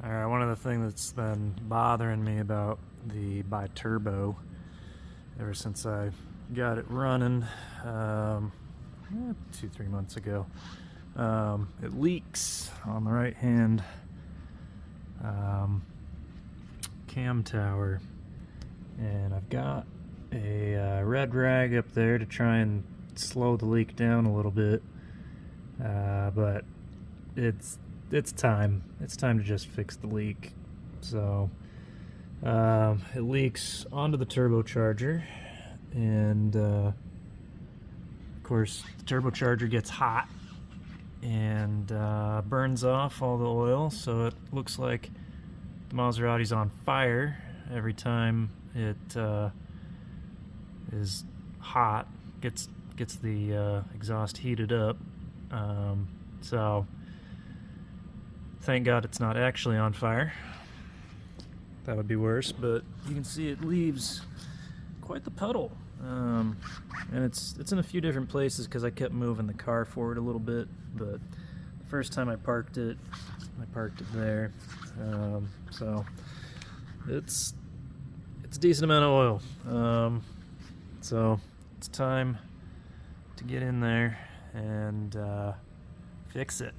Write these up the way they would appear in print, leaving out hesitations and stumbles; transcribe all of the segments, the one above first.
Alright, one of the things that's been bothering me about the Biturbo ever since I got it running 2-3 months ago, it leaks on the right hand cam tower, and I've got a red rag up there to try and slow the leak down a little bit, but it's time to just fix the leak. So it leaks onto the turbocharger, and of course the turbocharger gets hot and burns off all the oil, so it looks like the Maserati's on fire every time it is hot, gets the exhaust heated up. So thank God it's not actually on fire. That would be worse, but you can see it leaves quite the puddle. And it's in a few different places because I kept moving the car forward a little bit, but the first time I parked it there. So it's a decent amount of oil. So it's time to get in there and fix it.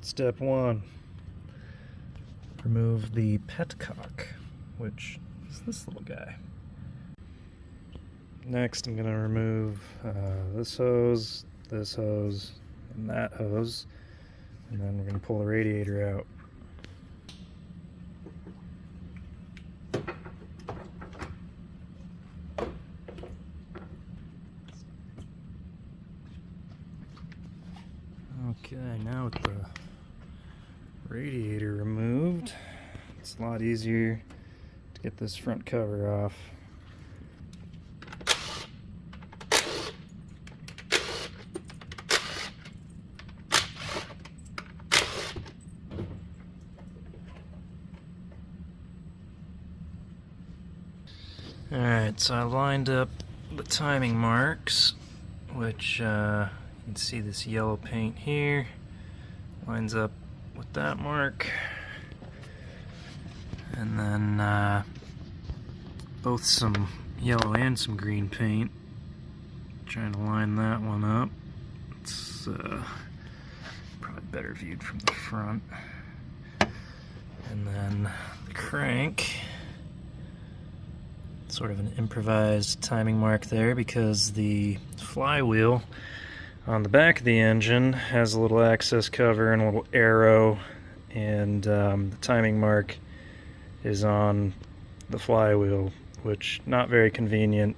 Step 1, remove the petcock, which is this little guy. Next, I'm going to remove this hose, and that hose, and then we're going to pull the radiator out. Okay, now with the radiator removed, it's a lot easier to get this front cover off. Alright, so I lined up the timing marks, which you can see this yellow paint here lines up with that mark, and then both some yellow and some green paint, trying to line that one up. It's probably better viewed from the front. And then the crank, sort of an improvised timing mark there because the flywheel on the back of the engine has a little access cover and a little arrow, and the timing mark is on the flywheel, which not very convenient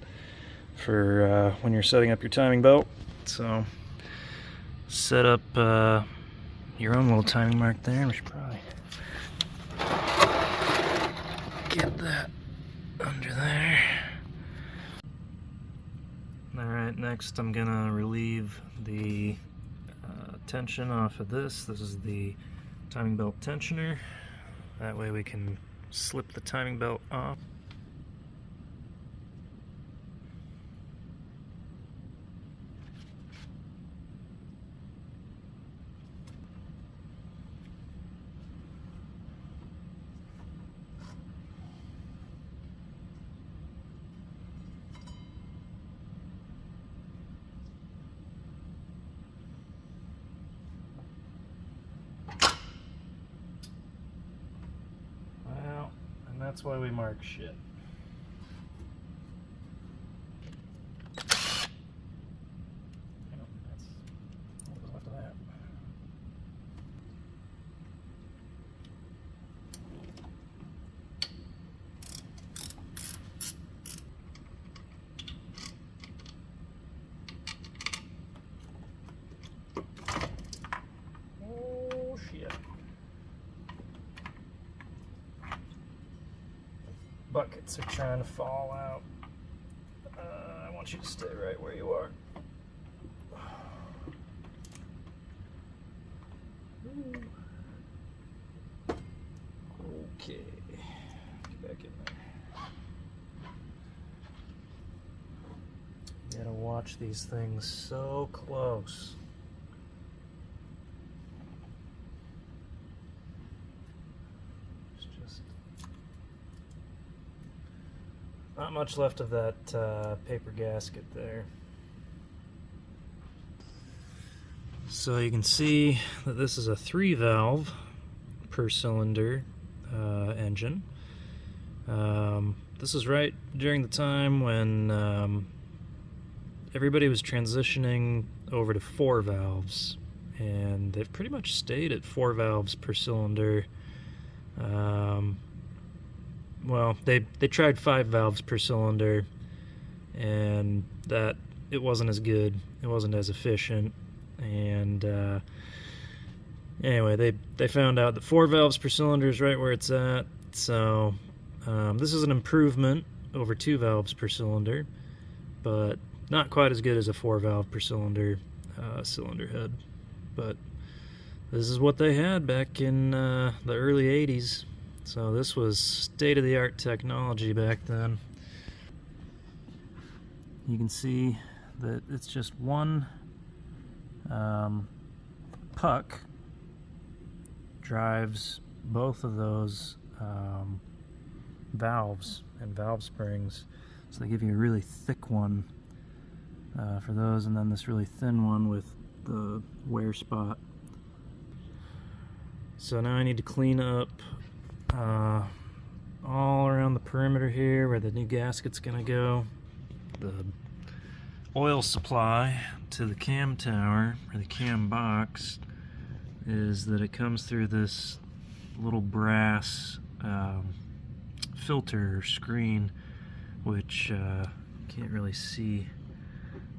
for when you're setting up your timing belt. So set up your own little timing mark there. We should probably get that under there. Alright, next I'm gonna relieve the tension off of this. This is the timing belt tensioner. That way we can slip the timing belt off. That's why we mark shit. That's what was left of that. Oh shit. Buckets are trying to fall out. I want you to stay right where you are. Okay, get back in there. You gotta watch these things so close. Just not much left of that paper gasket there. So you can see that this is a 3-valve per cylinder engine. This is right during the time when everybody was transitioning over to 4 valves, and they've pretty much stayed at 4 valves per cylinder. Well, they tried 5 valves per cylinder, and that it wasn't as good, it wasn't as efficient, and anyway, they found out that 4 valves per cylinder is right where it's at. So this is an improvement over 2 valves per cylinder, but not quite as good as a 4 valve per cylinder cylinder head. But this is what they had back in the early 80s. So this was state-of-the-art technology back then. You can see that it's just one puck drives both of those valves and valve springs. So they give you a really thick one for those, and then this really thin one with the wear spot. So now I need to clean up all around the perimeter here where the new gasket's gonna go. The oil supply to the cam tower, or the cam box, is that it comes through this little brass filter screen, which can't really see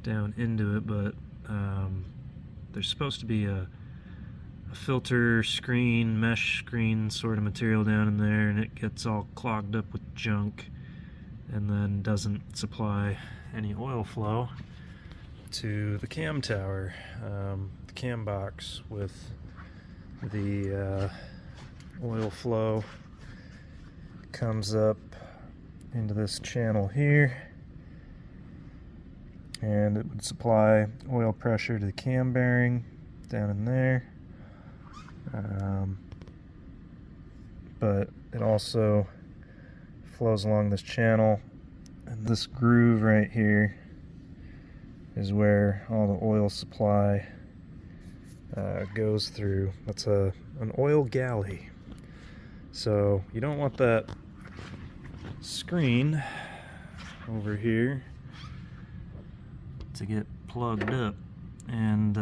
down into it, but there's supposed to be a filter screen, mesh screen sort of material down in there, and it gets all clogged up with junk and then doesn't supply any oil flow to the cam tower. The cam box with the oil flow comes up into this channel here, and it would supply oil pressure to the cam bearing down in there. But it also flows along this channel, and this groove right here is where all the oil supply goes through. That's an oil galley. So you don't want that screen over here to get plugged up, and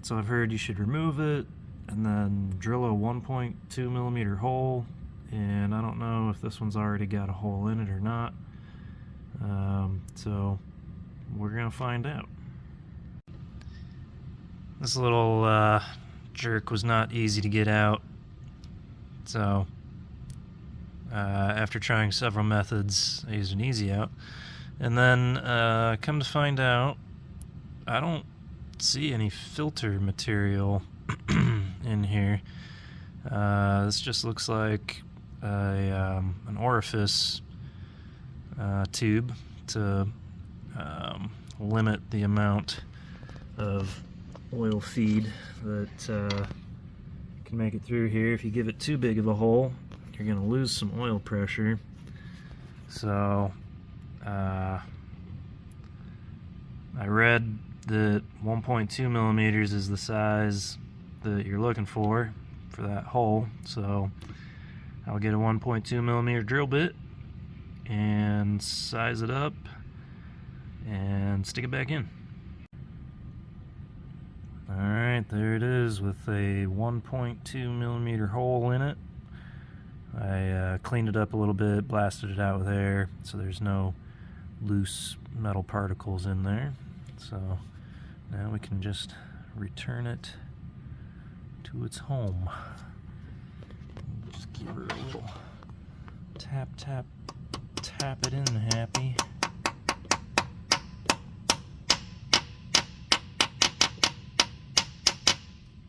so I've heard you should remove it and then drill a 1.2 millimeter hole, and I don't know if this one's already got a hole in it or not, so we're gonna find out. This little jerk was not easy to get out, so after trying several methods, I used an easy out, and then come to find out, I don't see any filter material in here. This just looks like an orifice tube to limit the amount of oil feed that can make it through here. If you give it too big of a hole, you're going to lose some oil pressure. So I read that 1.2 millimeters is the size that you're looking for that hole, so I'll get a 1.2 millimeter drill bit and size it up and stick it back in. Alright, there it is with a 1.2 millimeter hole in it. I cleaned it up a little bit, blasted it out with air so there's no loose metal particles in there. So now we can just return it to its home. Just give her a little tap, tap, tap it in, happy.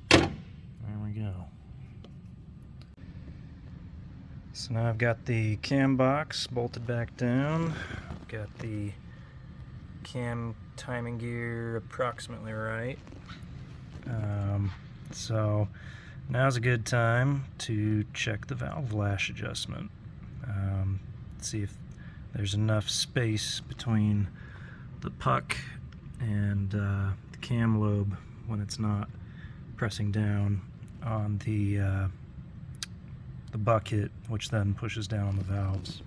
There we go. So now I've got the cam box bolted back down. I've got the cam timing gear approximately right. So Now's a good time to check the valve lash adjustment. See if there's enough space between the puck and the cam lobe when it's not pressing down on the bucket, which then pushes down on the valves.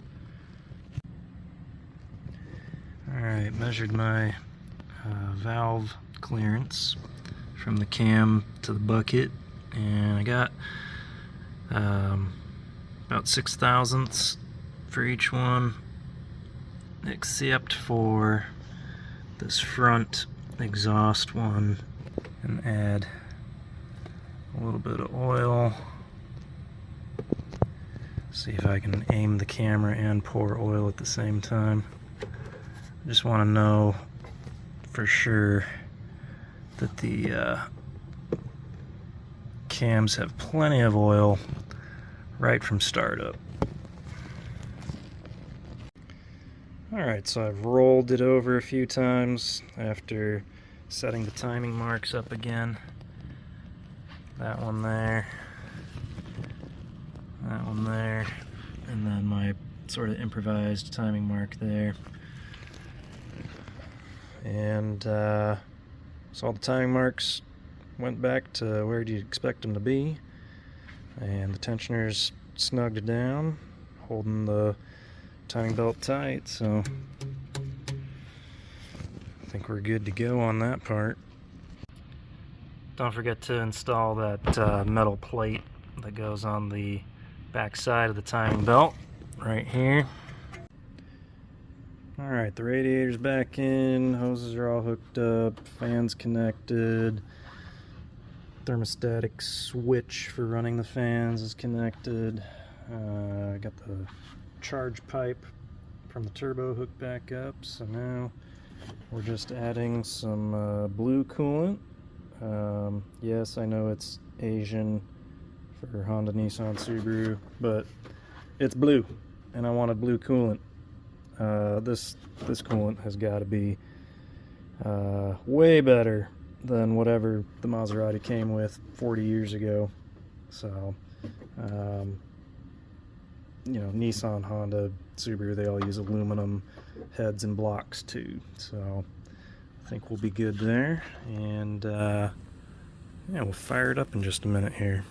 Alright, measured my valve clearance from the cam to the bucket, and I got about 6 thousandths for each one, except for this front exhaust one, and add a little bit of oil. See if I can aim the camera and pour oil at the same time. I just want to know for sure that the cams have plenty of oil right from startup. Alright, so I've rolled it over a few times after setting the timing marks up again. That one there, that one there, and then my sort of improvised timing mark there. And so all the timing marks went back to where you'd expect them to be, and the tensioner's snugged down, holding the timing belt tight, so I think we're good to go on that part. Don't forget to install that metal plate that goes on the back side of the timing belt right here. Alright, the radiator's back in, hoses are all hooked up, fans connected, thermostatic switch for running the fans is connected. I got the charge pipe from the turbo hooked back up, so now we're just adding some blue coolant. Yes, I know it's Asian for Honda, Nissan, Subaru, but it's blue, and I wanted blue coolant. This coolant has got to be way better than whatever the Maserati came with 40 years ago. So, you know, Nissan, Honda, Subaru, they all use aluminum heads and blocks too. So, I think we'll be good there. And, yeah, we'll fire it up in just a minute here.